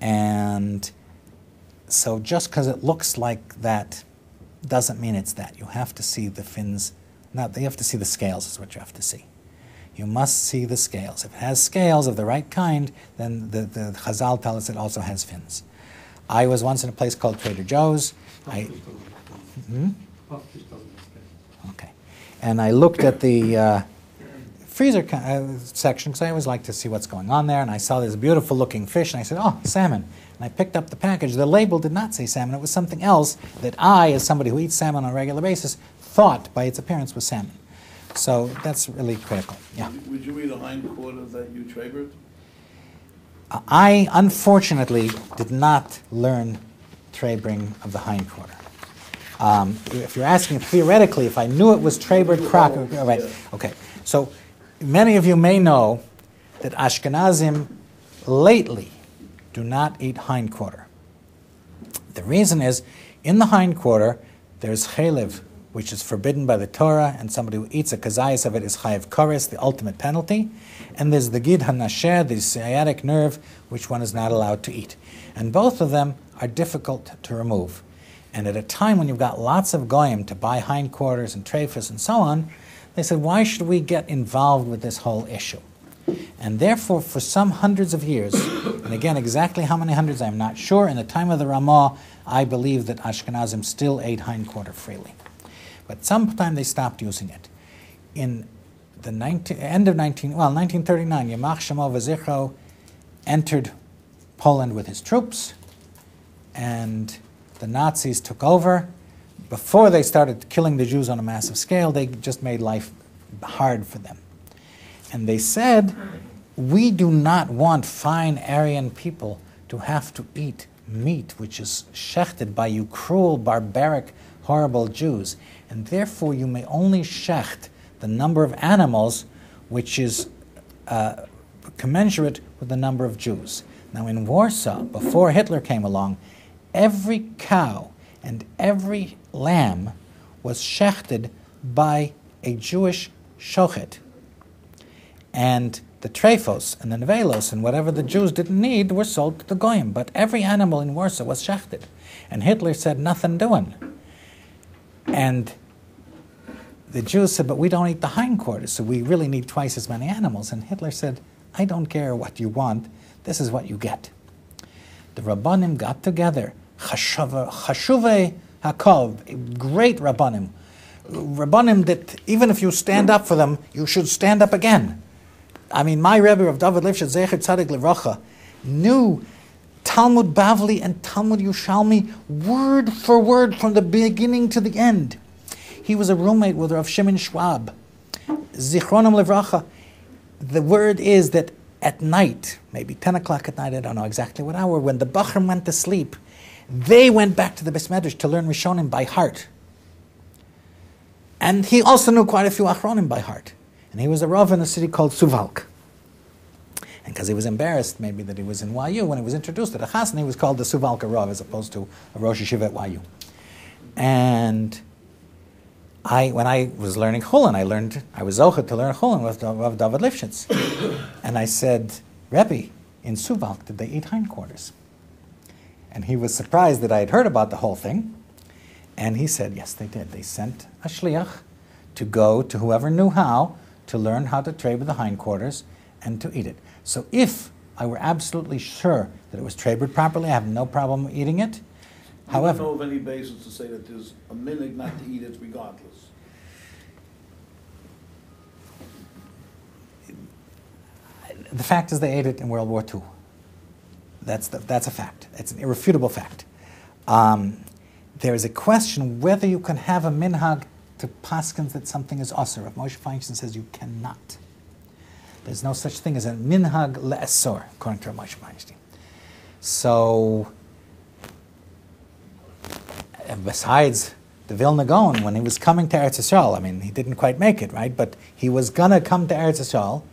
And so just because it looks like that doesn't mean it's that. You have to see the fins. You have to see the scales is what you have to see. You must see the scales. If it has scales of the right kind, then the Chazal tell us it also has fins. I was once in a place called Trader Joe's. Okay. And I looked at the freezer section because I always like to see what's going on there. And I saw this beautiful looking fish, and I said, "Oh, salmon." And I picked up the package. The label did not say salmon. It was something else that I, as somebody who eats salmon on a regular basis, thought by its appearance was salmon. So that's really critical. Yeah. Would you eat a hind quarter that you trabered? I, unfortunately, did not learn trabering of the hind quarter. If you're asking theoretically if I knew it was trabered cracker, right? Okay. So many of you may know that Ashkenazim lately do not eat hind quarter. The reason is, in the hind quarter, there's chelev, which is forbidden by the Torah, and somebody who eats a kazayas of it is chayav koris, the ultimate penalty. And there's the gid hanasher, the sciatic nerve, which one is not allowed to eat. And both of them are difficult to remove. And at a time when you've got lots of goyim to buy hindquarters and trephus and so on, they said, why should we get involved with this whole issue? And therefore, for some hundreds of years, and again, exactly how many hundreds, I'm not sure. In the time of the Ramah, I believe that Ashkenazim still ate hindquarter freely. But sometime they stopped using it. In the end of 1939, Yamach Shemo V'Zichro entered Poland with his troops, and the Nazis took over. Before they started killing the Jews on a massive scale, they just made life hard for them. And they said, we do not want fine Aryan people to have to eat meat which is shechted by you cruel, barbaric, horrible Jews. And therefore you may only shecht the number of animals which is commensurate with the number of Jews. Now in Warsaw, before Hitler came along, every cow and every lamb was shechted by a Jewish shochet. And the trephos and the nevelos and whatever the Jews didn't need were sold to the goyim. But every animal in Warsaw was shechted. And Hitler said, nothing doing. And the Jews said, but we don't eat the hindquarters, so we really need twice as many animals. And Hitler said, I don't care what you want, this is what you get. The Rabbanim got together, chashuvei hakol, great Rabbanim. Rabbanim that even if you stand up for them, you should stand up again. I mean, my Rebbe of David Lifshitz, Zecher Tzadik Livracha, knew Talmud Bavli and Talmud Yerushalmi word for word from the beginning to the end. He was a roommate with Rav Shimon Schwab. Zichronim Livracha. The word is that at night, maybe 10 o'clock at night, I don't know exactly what hour, when the Bachrim went to sleep, they went back to the Beis Medrash to learn Rishonim by heart. And he also knew quite a few Achronim by heart. And he was a Rav in a city called Suwalk. And because he was embarrassed, maybe, that he was in YU, when he was introduced to the Chassan, he was called the Suwalker Rav as opposed to a Rosh Yeshiva at YU. And when I was learning Chulin, I was Zochah to learn Chulin with Rav David Lifshitz. And I said, Rebbe, in Suwalk, did they eat hindquarters? And he was surprised that I had heard about the whole thing. And he said, yes, they did. They sent a shliach to go to whoever knew how to learn how to trade with the hindquarters and to eat it. So if I were absolutely sure that it was trabered properly, I have no problem eating it. However, I don't know of any basis to say that there's a minhag not to eat it regardless. The fact is they ate it in World War II. That's a fact. It's an irrefutable fact. There is a question whether you can have a minhag to paskins that something is asur. If Moshe Feinstein says you cannot. There's no such thing as a minhag le'asor, according to Moshe Feinstein. So, besides the Vilna Gaon, when he was coming to Eretz Yisrael, I mean, he didn't quite make it, right? But he was going to come to Eretz Yisrael,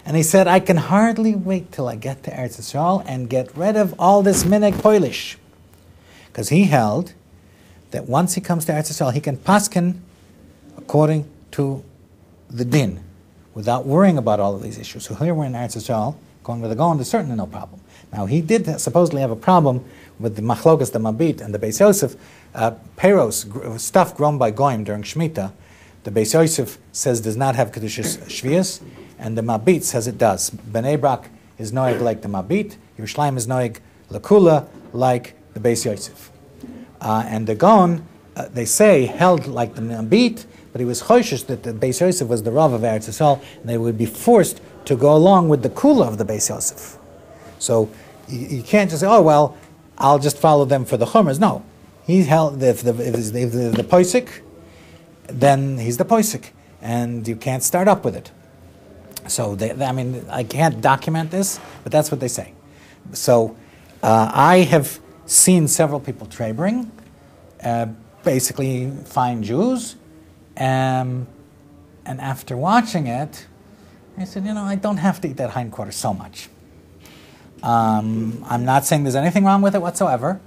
and he said, I can hardly wait till I get to Eretz Yisrael and get rid of all this minhag poilish. Because he held that once he comes to Eretz Yisrael, he can paskin according to the din, without worrying about all of these issues. So here we're in Eretz Yisrael, Going with the Gaon, there's certainly no problem. Now, he did supposedly have a problem with the machlokas, the mabit, and the Beis Yosef. Peros, stuff grown by Goyim during Shemitah, the Beis Yosef says does not have Kedushas Shvius, and the mabit says it does. Bnei Brak is noeg like the mabit, Yerushalayim is noeg lakula like the Beis Yosef. And the Gaon, they say, held like the mabit, but he was choishish that the Beis Yosef was the Rav of Eretz Yisrael, and they would be forced to go along with the kula of the Beis Yosef. So you can't just say, oh, well, I'll just follow them for the chumras. No. He held, if the poisik, then he's the poisik, and you can't start up with it. So, I can't document this, but that's what they say. So, I have seen several people trebering, basically fine Jews, and after watching it, I said, I don't have to eat that hindquarter so much. I'm not saying there's anything wrong with it whatsoever,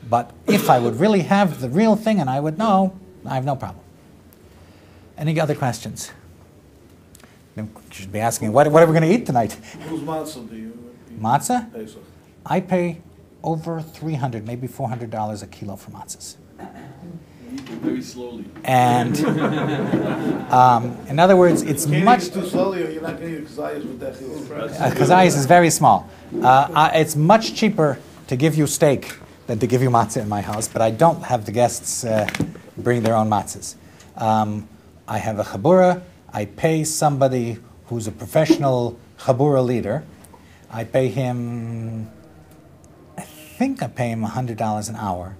but if I would really have the real thing and I would know, I have no problem. Any other questions? You should be asking, what are we going to eat tonight? Whose matzah do you eat? Matzah? Pesach. I pay over $300, maybe $400 a kilo for matzahs. You eat it very slowly. And in other words, it's Can't much... eat it too slowly, or you're not going to eat kazayas with that chilul. Kazayas is very small. It's much cheaper to give you steak than to give you matzah in my house, but I don't have the guests bring their own matzahs. I have a chabura. I pay somebody who's a professional chabura leader. I pay him, I think I pay him $100 an hour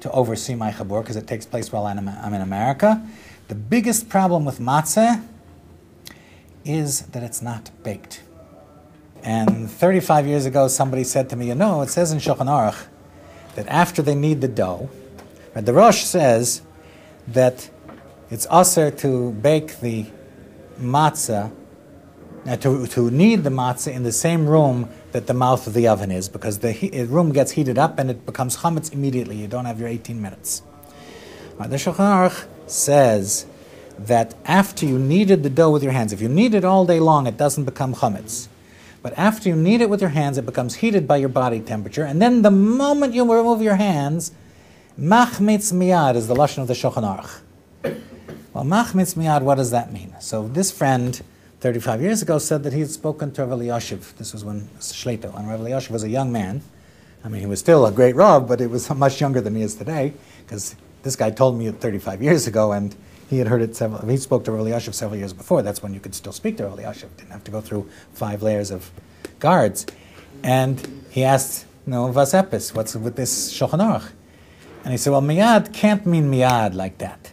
to oversee my chabura because it takes place while I'm in America. The biggest problem with matzah is that it's not baked. And 35 years ago, somebody said to me, it says in Shulchan Aruch that after they knead the dough, the Rosh says that it's aser to bake the matzah, to knead the matzah in the same room that the mouth of the oven is, because the room gets heated up and it becomes chametz immediately. You don't have your 18 minutes. The Shulchan Aruch says that after you kneaded the dough with your hands, if you knead it all day long, it doesn't become chametz. But after you knead it with your hands, it becomes heated by your body temperature. And then the moment you remove your hands, machmitz miyad is the lashon of the Shulchan Aruch. Well, machmitz miyad, what does that mean? So this friend, 35 years ago, said that he had spoken to Rabbi Yoshev. This was when Shleito, and Rabbi Yoshev was a young man. He was still a great Rav, but he was much younger than he is today, because this guy told me it 35 years ago, and he had heard it he spoke to Rabbi Yoshev several years before. That's when you could still speak to Rabbi Yoshev. Didn't have to go through 5 layers of guards. And he asked, was epis? What's with this Shulchan Aruch? And he said, well, miyad can't mean miyad like that.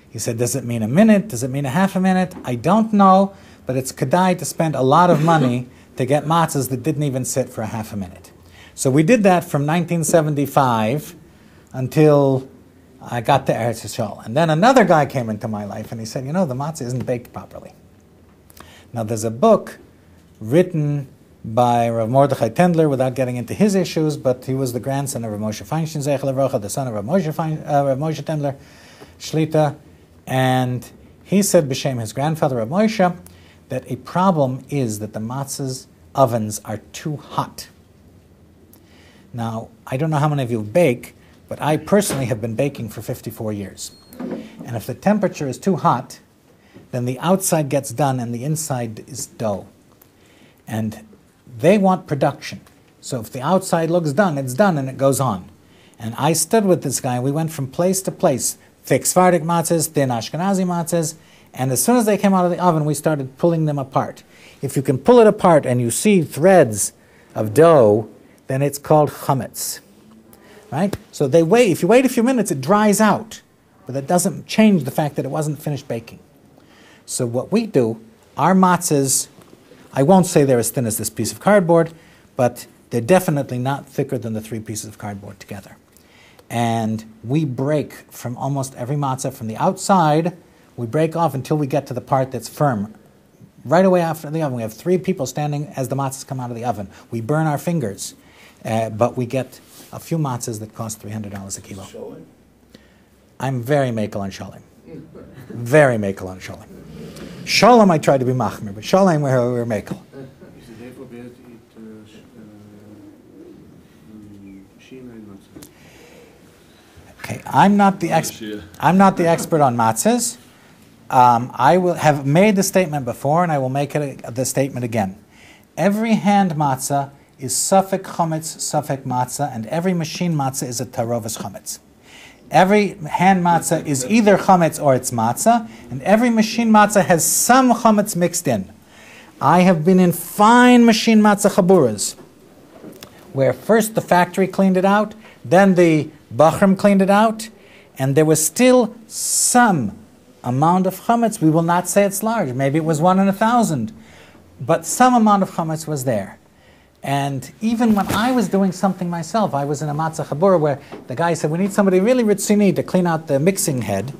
He said, does it mean a minute? Does it mean a half a minute? I don't know, but it's kedai to spend a lot of money to get matzahs that didn't even sit for a half a minute. So we did that from 1975 until I got to Eretz Yisrael. And then another guy came into my life and he said, the matzah isn't baked properly. Now there's a book written by Rav Mordechai Tendler, without getting into his issues, but he was the grandson of Rav Moshe Feinstein, Zeichel Avrocha, the son of Rav Moshe Tendler, Shlita, and he said, b'shem his grandfather Rav Moshe, that a problem is that the matzah's ovens are too hot. Now, I don't know how many of you bake, but I personally have been baking for 54 years. And if the temperature is too hot, then the outside gets done and the inside is dough. And they want production. So if the outside looks done, it's done and it goes on. And I stood with this guy, we went from place to place, thick Sephardic matzahs, thin Ashkenazi matzahs, and as soon as they came out of the oven, we started pulling them apart. If you can pull it apart and you see threads of dough, then it's called chametz. Right? So if you wait a few minutes, it dries out. But that doesn't change the fact that it wasn't finished baking. So what we do, our matzahs, I won't say they're as thin as this piece of cardboard, but they're definitely not thicker than the 3 pieces of cardboard together. And we break from almost every matzah from the outside, we break off until we get to the part that's firm. Right away after the oven, we have 3 people standing as the matzahs come out of the oven. We burn our fingers, but we get a few matzahs that cost $300 a kilo. Sholem? I'm very makel on sholem. Very makel on sholem. Sholem I try to be machmer, but sholem we're makel. Is it therefore better to eat Okay, I'm not the expert on matzahs. I will have made the statement before, and I will make the statement again. Every hand matzah is safek chametz, safek matzah, and every machine matzah is a tarovas chametz. Every hand matzah is either chametz or it's matzah, and every machine matzah has some chametz mixed in. I have been in fine machine matzah chaburas, where first the factory cleaned it out, then the bachrim cleaned it out, and there was still some amount of chametz. We will not say it's large. Maybe it was 1 in 1,000. But some amount of chametz was there. And even when I was doing something myself, I was in a matzah chabura where the guy said, we need somebody really ritzini to clean out the mixing head.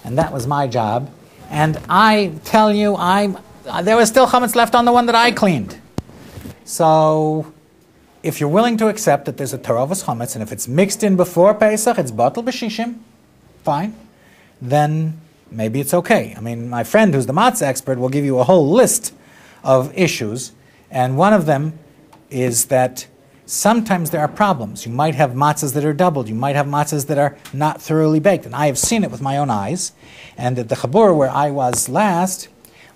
And that was my job. And I tell you, there was still chametz left on the one that I cleaned. So if you're willing to accept that there's a tarovas chametz, and if it's mixed in before Pesach, it's batel b'shishim, fine, then maybe it's okay. I mean, my friend who's the matzah expert will give you a whole list of issues, and one of them is that sometimes there are problems. You might have matzahs that are doubled. You might have matzahs that are not thoroughly baked. And I have seen it with my own eyes. And at the chabur where I was last,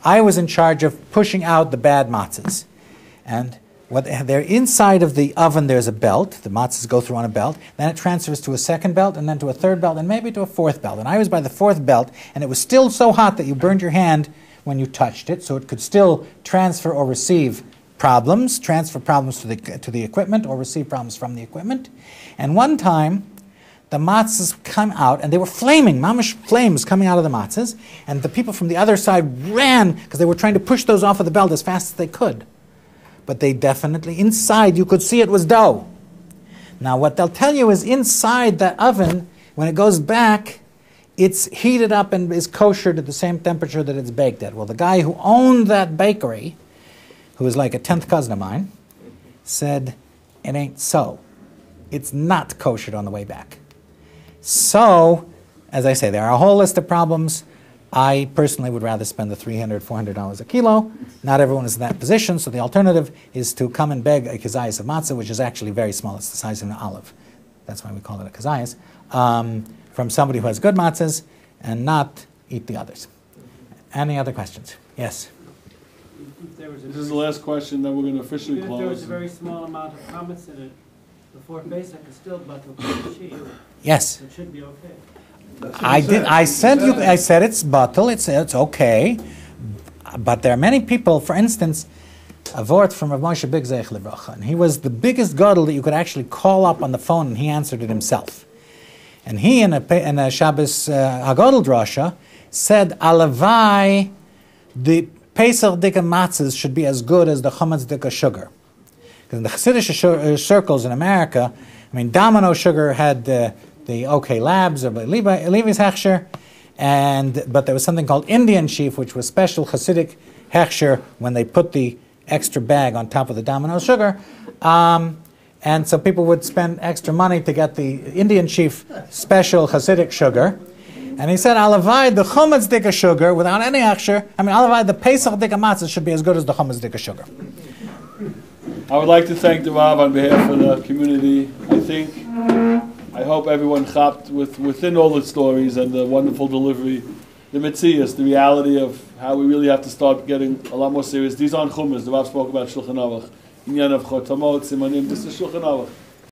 I was in charge of pushing out the bad matzahs. And they're inside of the oven, there's a belt. The matzahs go through on a belt. Then it transfers to a second belt, and then to a third belt, and maybe to a fourth belt. And I was by the fourth belt, and it was still so hot that you burned your hand when you touched it, so it could still transfer or receive problems, transfer problems to the equipment, or receive problems from the equipment. And one time, the matzahs come out, and they were flaming, mamish flames coming out of the matzahs, and the people from the other side ran, because they were trying to push those off of the belt as fast as they could. But they definitely, inside, you could see it was dough. Now, what they'll tell you is inside that oven, when it goes back, it's heated up and is koshered at the same temperature that it's baked at. Well, the guy who owned that bakery, who was like a 10th cousin of mine, said, it ain't so. It's not koshered on the way back. So, as I say, there are a whole list of problems. I personally would rather spend the $300, $400 a kilo. Not everyone is in that position, so the alternative is to come and beg a kazayas of matzah, which is actually very small. It's the size of an olive. That's why we call it a kazayas. From somebody who has good matzahs, and not eat the others. Any other questions? Yes? This is the last question, then we're going to officially close. If there was a very small amount of chametz in it, before Pesach is still batel b'shishim. Yes. It should be okay. I said it's batel, it's okay. But there are many people, for instance, a vort from Rav Moshe Big Zeich Livracha, and he was the biggest gadol that you could actually call up on the phone, and he answered it himself. And he, in a Shabbos Hagadol drasha, said, alavai, the Pesach dika matzahs should be as good as the chametz dika sugar. Because in the Hasidic circles in America, I mean, Domino sugar had the OK Labs, or Levi's Hechsher, but there was something called Indian Chief, which was special Hasidic Hechsher when they put the extra bag on top of the Domino sugar. And so people would spend extra money to get the Indian Chief special Hasidic sugar. And he said, alavai, the chametz dika sugar, without any hechsher, alavai, the Pesach dika matzah should be as good as the chametz dika sugar. I would like to thank the Rav on behalf of the community. I hope everyone chapped within all the stories and the wonderful delivery, the metzias, the reality of how we really have to start getting a lot more serious. These aren't chumas. The Rav spoke about Shulchan Aruch. Inyan of chotamot, simanim, this is Shulchan Aruch.